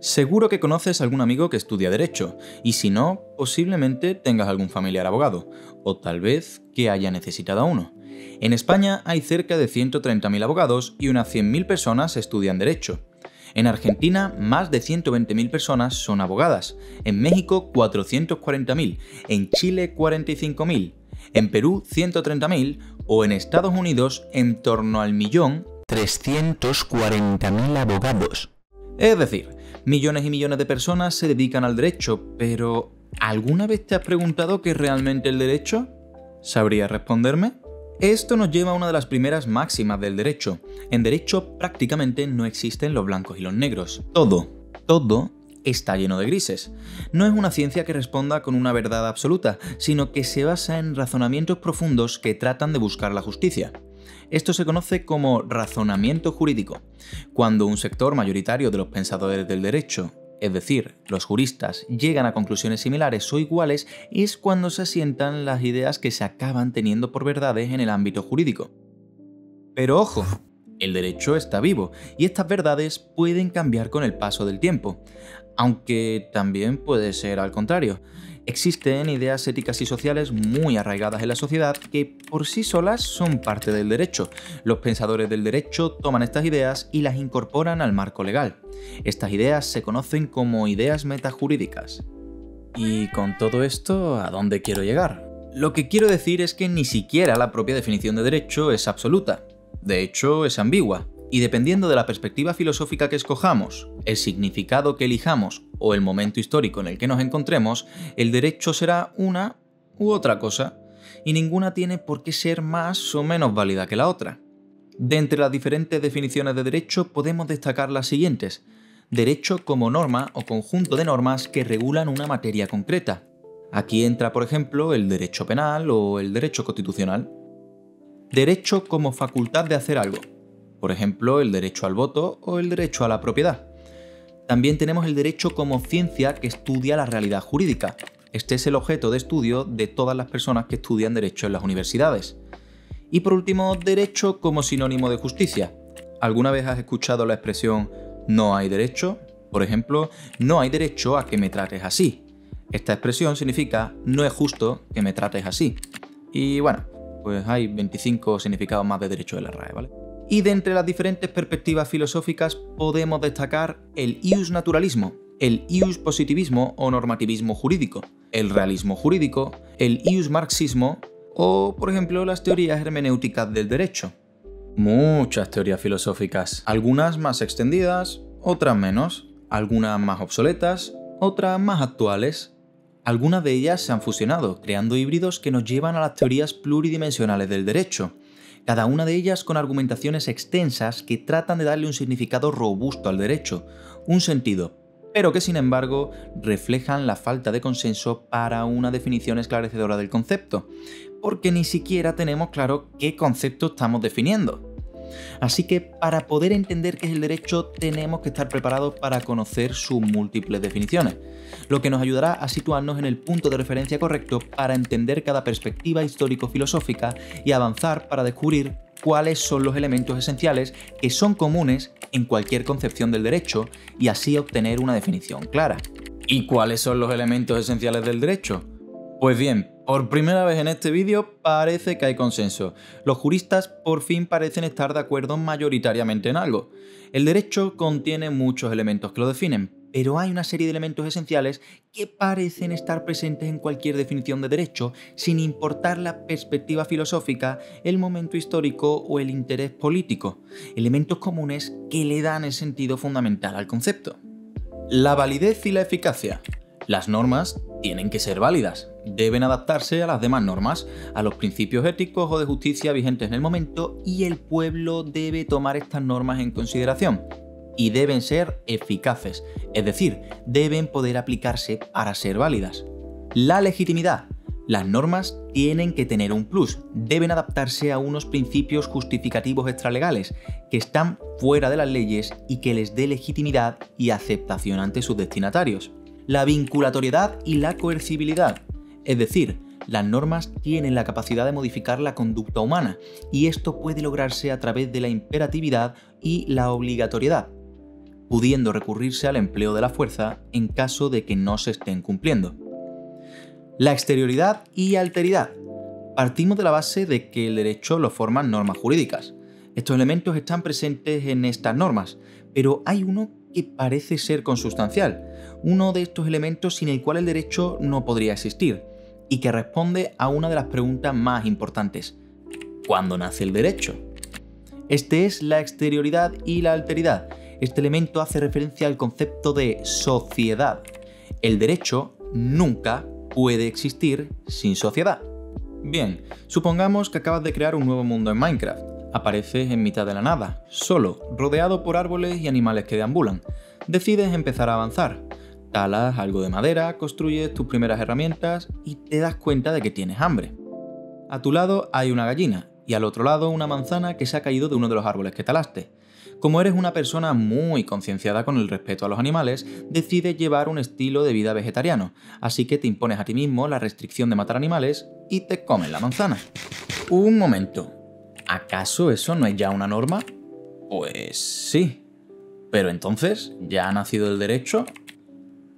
Seguro que conoces algún amigo que estudia Derecho, y si no, posiblemente tengas algún familiar abogado, o tal vez que haya necesitado a uno. En España hay cerca de 130.000 abogados y unas 100.000 personas estudian Derecho. En Argentina, más de 120.000 personas son abogadas, en México 440.000, en Chile 45.000, en Perú 130.000 o en Estados Unidos en torno al 1.340.000 abogados. Es decir, millones y millones de personas se dedican al derecho, pero ¿alguna vez te has preguntado qué es realmente el derecho? ¿Sabrías responderme? Esto nos lleva a una de las primeras máximas del derecho. En derecho prácticamente no existen los blancos y los negros. Todo está lleno de grises. No es una ciencia que responda con una verdad absoluta, sino que se basa en razonamientos profundos que tratan de buscar la justicia. Esto se conoce como razonamiento jurídico. Cuando un sector mayoritario de los pensadores del derecho, es decir, los juristas, llegan a conclusiones similares o iguales, es cuando se asientan las ideas que se acaban teniendo por verdades en el ámbito jurídico. Pero ojo, el derecho está vivo y estas verdades pueden cambiar con el paso del tiempo, aunque también puede ser al contrario. Existen ideas éticas y sociales muy arraigadas en la sociedad que por sí solas son parte del derecho. Los pensadores del derecho toman estas ideas y las incorporan al marco legal. Estas ideas se conocen como ideas metajurídicas. Y con todo esto, ¿a dónde quiero llegar? Lo que quiero decir es que ni siquiera la propia definición de derecho es absoluta. De hecho, es ambigua. Y dependiendo de la perspectiva filosófica que escojamos, el significado que elijamos o el momento histórico en el que nos encontremos, el derecho será una u otra cosa, y ninguna tiene por qué ser más o menos válida que la otra. De entre las diferentes definiciones de derecho podemos destacar las siguientes: derecho como norma o conjunto de normas que regulan una materia concreta. Aquí entra, por ejemplo, el derecho penal o el derecho constitucional. Derecho como facultad de hacer algo. Por ejemplo, el derecho al voto o el derecho a la propiedad. También tenemos el derecho como ciencia que estudia la realidad jurídica. Este es el objeto de estudio de todas las personas que estudian derecho en las universidades. Y por último, derecho como sinónimo de justicia. ¿Alguna vez has escuchado la expresión no hay derecho? Por ejemplo, no hay derecho a que me trates así. Esta expresión significa no es justo que me trates así. Y bueno, pues hay 25 significados más de derecho de la RAE, ¿vale? Y de entre las diferentes perspectivas filosóficas podemos destacar el iusnaturalismo, el iuspositivismo o normativismo jurídico, el realismo jurídico, el iusmarxismo o, por ejemplo, las teorías hermenéuticas del derecho. Muchas teorías filosóficas, algunas más extendidas, otras menos, algunas más obsoletas, otras más actuales. Algunas de ellas se han fusionado, creando híbridos que nos llevan a las teorías pluridimensionales del derecho, cada una de ellas con argumentaciones extensas que tratan de darle un significado robusto al derecho, un sentido, pero que sin embargo reflejan la falta de consenso para una definición esclarecedora del concepto, porque ni siquiera tenemos claro qué concepto estamos definiendo. Así que para poder entender qué es el derecho tenemos que estar preparados para conocer sus múltiples definiciones, lo que nos ayudará a situarnos en el punto de referencia correcto para entender cada perspectiva histórico-filosófica y avanzar para descubrir cuáles son los elementos esenciales que son comunes en cualquier concepción del derecho y así obtener una definición clara. ¿Y cuáles son los elementos esenciales del derecho? Pues bien, por primera vez en este vídeo parece que hay consenso. Los juristas por fin parecen estar de acuerdo mayoritariamente en algo. El derecho contiene muchos elementos que lo definen, pero hay una serie de elementos esenciales que parecen estar presentes en cualquier definición de derecho, sin importar la perspectiva filosófica, el momento histórico o el interés político. Elementos comunes que le dan el sentido fundamental al concepto. La validez y la eficacia. Las normas tienen que ser válidas, deben adaptarse a las demás normas, a los principios éticos o de justicia vigentes en el momento y el pueblo debe tomar estas normas en consideración. Y deben ser eficaces, es decir, deben poder aplicarse para ser válidas. La legitimidad. Las normas tienen que tener un plus, deben adaptarse a unos principios justificativos extralegales que están fuera de las leyes y que les dé legitimidad y aceptación ante sus destinatarios. La vinculatoriedad y la coercibilidad, es decir, las normas tienen la capacidad de modificar la conducta humana y esto puede lograrse a través de la imperatividad y la obligatoriedad. pudiendo recurrirse al empleo de la fuerza en caso de que no se estén cumpliendo. La exterioridad y alteridad. Partimos de la base de que el derecho lo forman normas jurídicas. Estos elementos están presentes en estas normas, pero hay uno que parece ser consustancial, uno de estos elementos sin el cual el derecho no podría existir, y que responde a una de las preguntas más importantes: ¿cuándo nace el derecho? Este es la exterioridad y la alteridad. Este elemento hace referencia al concepto de sociedad. El derecho nunca puede existir sin sociedad. Bien, supongamos que acabas de crear un nuevo mundo en Minecraft. Apareces en mitad de la nada, solo, rodeado por árboles y animales que deambulan. Decides empezar a avanzar. Talas algo de madera, construyes tus primeras herramientas y te das cuenta de que tienes hambre. A tu lado hay una gallina y al otro lado una manzana que se ha caído de uno de los árboles que talaste. Como eres una persona muy concienciada con el respeto a los animales, decides llevar un estilo de vida vegetariano, así que te impones a ti mismo la restricción de matar animales y te comes la manzana. Un momento, ¿acaso eso no es ya una norma? Pues sí. ¿Pero entonces ya ha nacido el derecho?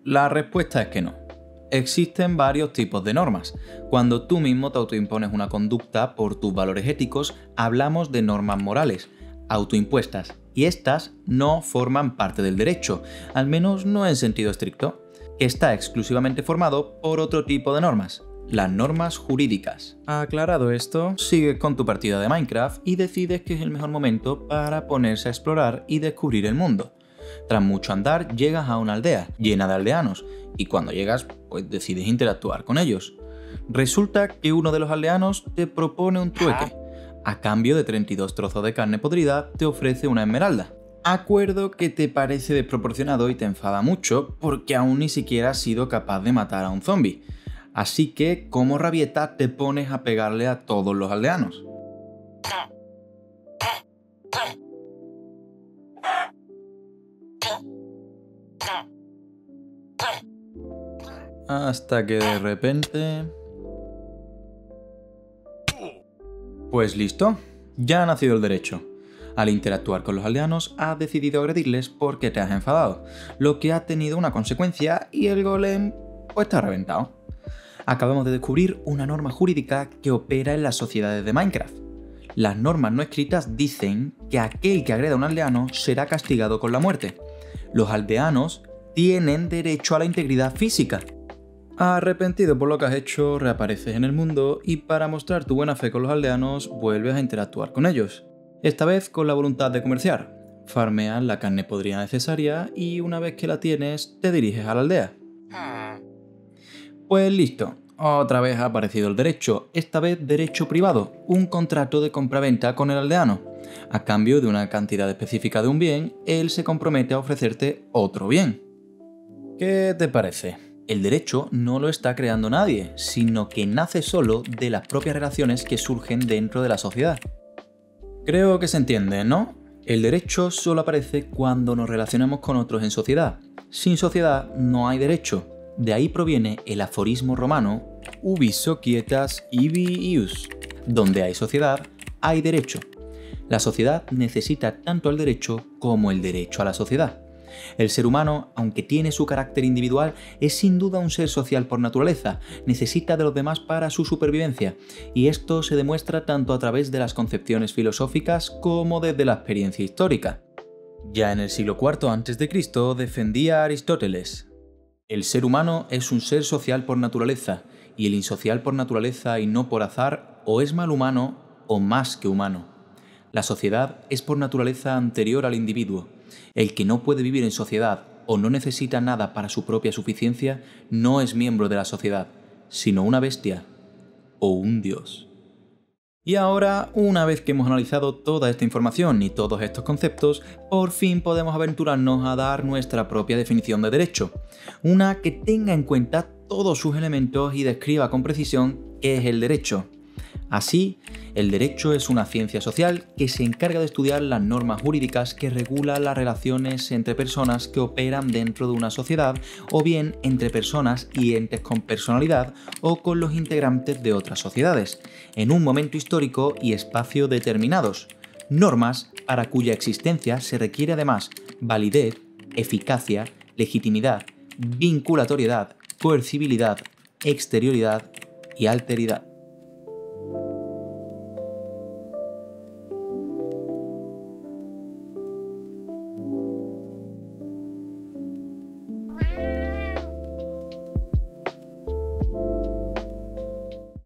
La respuesta es que no. Existen varios tipos de normas. Cuando tú mismo te autoimpones una conducta por tus valores éticos, hablamos de normas morales, autoimpuestas, y estas no forman parte del derecho, al menos no en sentido estricto, que está exclusivamente formado por otro tipo de normas, las normas jurídicas. Aclarado esto, sigues con tu partida de Minecraft y decides que es el mejor momento para ponerse a explorar y descubrir el mundo. Tras mucho andar, llegas a una aldea llena de aldeanos, y cuando llegas, pues decides interactuar con ellos. Resulta que uno de los aldeanos te propone un trueque. A cambio de 32 trozos de carne podrida, te ofrece una esmeralda. Acuerdo que te parece desproporcionado y te enfada mucho porque aún ni siquiera has sido capaz de matar a un zombie. Así que, como rabieta, te pones a pegarle a todos los aldeanos. Hasta que de repente... Pues listo, ya ha nacido el derecho. Al interactuar con los aldeanos, has decidido agredirles porque te has enfadado, lo que ha tenido una consecuencia y el golem pues te ha reventado. Acabamos de descubrir una norma jurídica que opera en las sociedades de Minecraft. Las normas no escritas dicen que aquel que agreda a un aldeano será castigado con la muerte. Los aldeanos tienen derecho a la integridad física. Arrepentido por lo que has hecho, reapareces en el mundo y para mostrar tu buena fe con los aldeanos vuelves a interactuar con ellos. Esta vez con la voluntad de comerciar. Farmeas la carne podrida necesaria y una vez que la tienes te diriges a la aldea. Pues listo, otra vez ha aparecido el derecho, esta vez derecho privado, un contrato de compraventa con el aldeano. A cambio de una cantidad específica de un bien, él se compromete a ofrecerte otro bien. ¿Qué te parece? El derecho no lo está creando nadie, sino que nace solo de las propias relaciones que surgen dentro de la sociedad. Creo que se entiende, ¿no? El derecho solo aparece cuando nos relacionamos con otros en sociedad. Sin sociedad no hay derecho. De ahí proviene el aforismo romano ubi societas ibi ius. Donde hay sociedad, hay derecho. La sociedad necesita tanto al derecho como el derecho a la sociedad. El ser humano, aunque tiene su carácter individual, es sin duda un ser social por naturaleza, necesita de los demás para su supervivencia, y esto se demuestra tanto a través de las concepciones filosóficas como desde la experiencia histórica. Ya en el siglo IV a.C. defendía a Aristóteles: el ser humano es un ser social por naturaleza, y el insocial por naturaleza y no por azar o es mal humano o más que humano. La sociedad es por naturaleza anterior al individuo. El que no puede vivir en sociedad o no necesita nada para su propia suficiencia no es miembro de la sociedad, sino una bestia o un dios. Y ahora, una vez que hemos analizado toda esta información y todos estos conceptos, por fin podemos aventurarnos a dar nuestra propia definición de derecho, una que tenga en cuenta todos sus elementos y describa con precisión qué es el derecho. Así, el derecho es una ciencia social que se encarga de estudiar las normas jurídicas que regulan las relaciones entre personas que operan dentro de una sociedad o bien entre personas y entes con personalidad o con los integrantes de otras sociedades, en un momento histórico y espacio determinados. Normas para cuya existencia se requiere además validez, eficacia, legitimidad, vinculatoriedad, coercibilidad, exterioridad y alteridad.